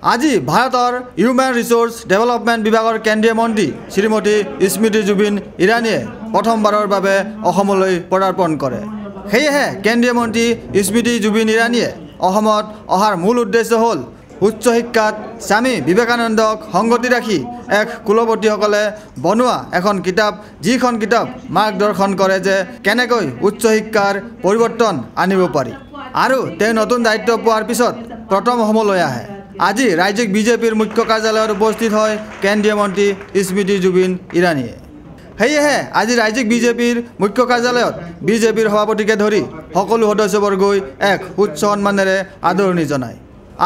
আজি ভাৰতৰ human ৰিসোর্স development বিভাগৰ কেন্দ্ৰীয় মন্ত্ৰী শ্ৰীমতী স্মৃতি জুবিন ইৰাণীয়ে প্ৰথমবাৰৰ বাবে অসমলৈ পদাৰ্পণ কৰে। সেয়েহে কেন্দ্ৰীয় মন্ত্ৰী স্মৃতি জুবিন ইৰাণীয়ে অসমত অহাৰ মূল উদ্দেশ্য হ'ল উচ্চ শিক্ষাত স্বামী বিবেকানন্দক সংগতি ৰাখি এক কুলপতিসকলে বনোৱা এখন কিতাপ, যিখন কিতাপ মাৰ্গদৰ্শন কৰে যে কেনেকৈ উচ্চ শিক্ষাৰ পৰিৱৰ্তন আনিব পাৰি। আৰু তেওঁ নতুন দায়িত্ব পোৱাৰ পিছত প্ৰথম অসমলৈ আহে। আজি ৰাজ্যিক বিজেপিৰ মুখ্য কাৰ্যালয়ত উপস্থিত হয় কেন্দ্ৰীয় মন্ত্ৰী স্মৃতি জুবিন ইৰাণীয়ে। সেয়েহে আজি ৰাজ্যিক বিজেপিৰ মুখ্য কাৰ্যালয়ত বিজেপিৰ সভাপতিকে ধৰি সকলো সদস্যবৰ্গই এক উচ্চ সন্মানেৰে আদৰণি জনায়।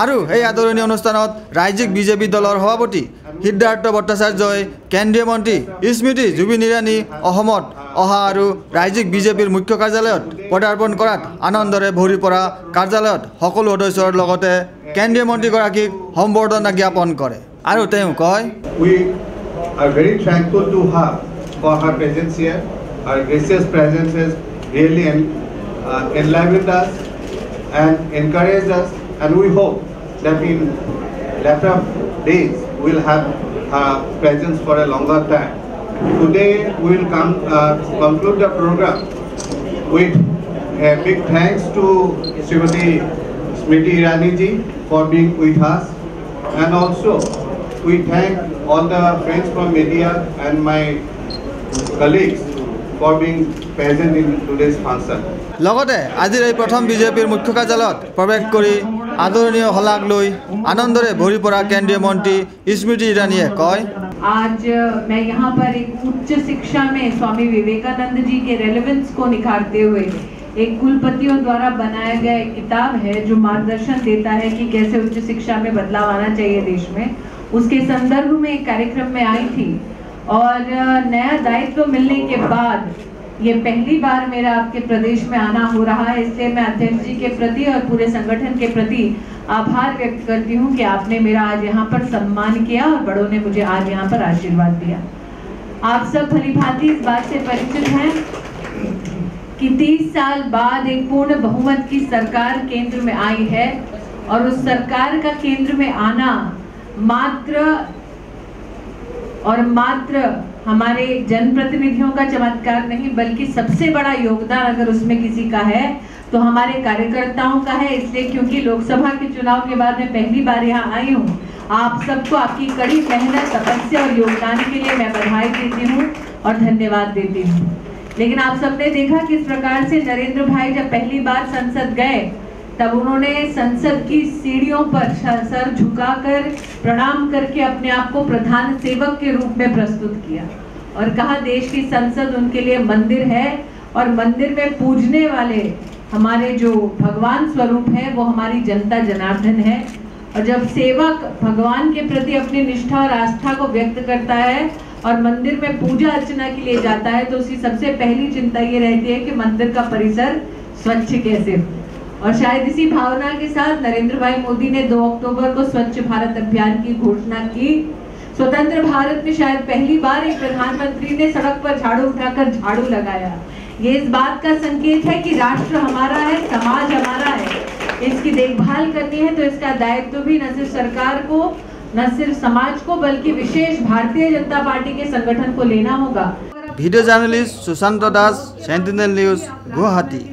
আৰু এই আদৰণি অনুষ্ঠানত ৰাজ্যিক বিজেপি দলৰ সভাপতি সিদ্ধাৰ্থ ভট্টাচাৰ্যই কেন্দ্ৰীয় মন্ত্ৰী স্মৃতি জুবিন ইৰাণী অসমত অহা আৰু ৰাজ্যিক বিজেপিৰ মুখ্য কাৰ্যালয়ত পদাৰ্পণ কৰাত আনন্দৰে ভৰি পৰা কাৰ্যালয়ত সকলো সদস্যৰ লগতে কেন্দ্ৰীয় মন্ত্ৰীগৰাকীক সম্বৰ্ধনা জ্ঞাপন কৰে। আৰু তেওঁ কয়, We are very thankful to her for her presence here. Her gracious presence has really enlivened us and encouraged us, and we hope that in later days we will have her presence for a longer time. Today we will conclude the program with a big thanks to Srimati Smriti Irani ji for being with us, and also we thank all the friends from media and my colleagues for being present in today's function. লগতে আজিৰ এই প্ৰথম বিজেপিৰ মুখ্য কাৰ্যালয়ত প্ৰৱেশ কৰি আদৰণীয় শলাগ লৈ আনন্দৰে ভৰি পৰা কেন্দ্ৰীয় মন্ত্ৰী স্মৃতি ইৰাণীয়ে কয়, आज मैं यहाँ पर एक उच्च शिक्षा में स्वामी विवेकानंद जी के रेलेवेंस को निखारते हुए एक कुलपतियों द्वारा बनाया गया एक किताब है जो मार्गदर्शन देता है कि कैसे उच्च शिक्षा में बदलाव आना चाहिए देश में। उसके संदर्भ में एक कार्यक्रम में आई थी और नया दायित्व मिलने के बाद ये पहली बार मेरा आपके प्रदेश में आना हो रहा है। इसलिए मैं अध्यक्ष जी के प्रति और पूरे संगठन के प्रति आभार व्यक्त करती हूँ कि आपने मेरा आज यहाँ पर सम्मान किया और बड़ों ने मुझे आज यहाँ पर आशीर्वाद दिया। आप सब भलीभांति इस बात से परिचित हैं कि 30 साल बाद एक पूर्ण बहुमत की सरकार केंद्र में आई है और उस सरकार का केंद्र में आना मात्र हमारे जनप्रतिनिधियों का चमत्कार नहीं बल्कि सबसे बड़ा योगदान अगर उसमें किसी का है तो हमारे कार्यकर्ताओं का है। इसलिए क्योंकि लोकसभा के चुनाव के बाद मैं पहली बार यहाँ आई हूँ, आप सबको आपकी कड़ी मेहनत, तपस्या और योगदान के लिए मैं बधाई देती हूँ और धन्यवाद देती हूँ। लेकिन आप सबने देखा किस प्रकार से नरेंद्र भाई जब पहली बार संसद गए तब उन्होंने संसद की सीढ़ियों पर सर झुकाकर प्रणाम करके अपने आप को प्रधान सेवक के रूप में प्रस्तुत किया और कहा देश की संसद उनके लिए मंदिर है और मंदिर में पूजने वाले हमारे जो भगवान स्वरूप है वो हमारी जनता जनार्दन है। और जब सेवक भगवान के प्रति अपनी निष्ठा और आस्था को व्यक्त करता है और मंदिर में पूजा अर्चना के लिए जाता है तो उसकी सबसे पहली चिंता ये रहती है कि मंदिर का परिसर स्वच्छ कैसे हो। और शायद इसी भावना के साथ नरेंद्र भाई मोदी ने 2 अक्टूबर को स्वच्छ भारत अभियान की घोषणा की। स्वतंत्र भारत में शायद पहली बार एक प्रधानमंत्री ने सड़क पर झाड़ू उठाकर झाड़ू लगाया। ये इस बात का संकेत है कि राष्ट्र हमारा है, समाज हमारा है, इसकी देखभाल करनी है। तो इसका दायित्व भी न सिर्फ सरकार को, न सिर्फ समाज को, बल्कि विशेष भारतीय जनता पार्टी के संगठन को लेना होगा। वीडियो जर्नलिस्ट सुशांत दास, सेंटिनेल न्यूज, गुवाहाटी।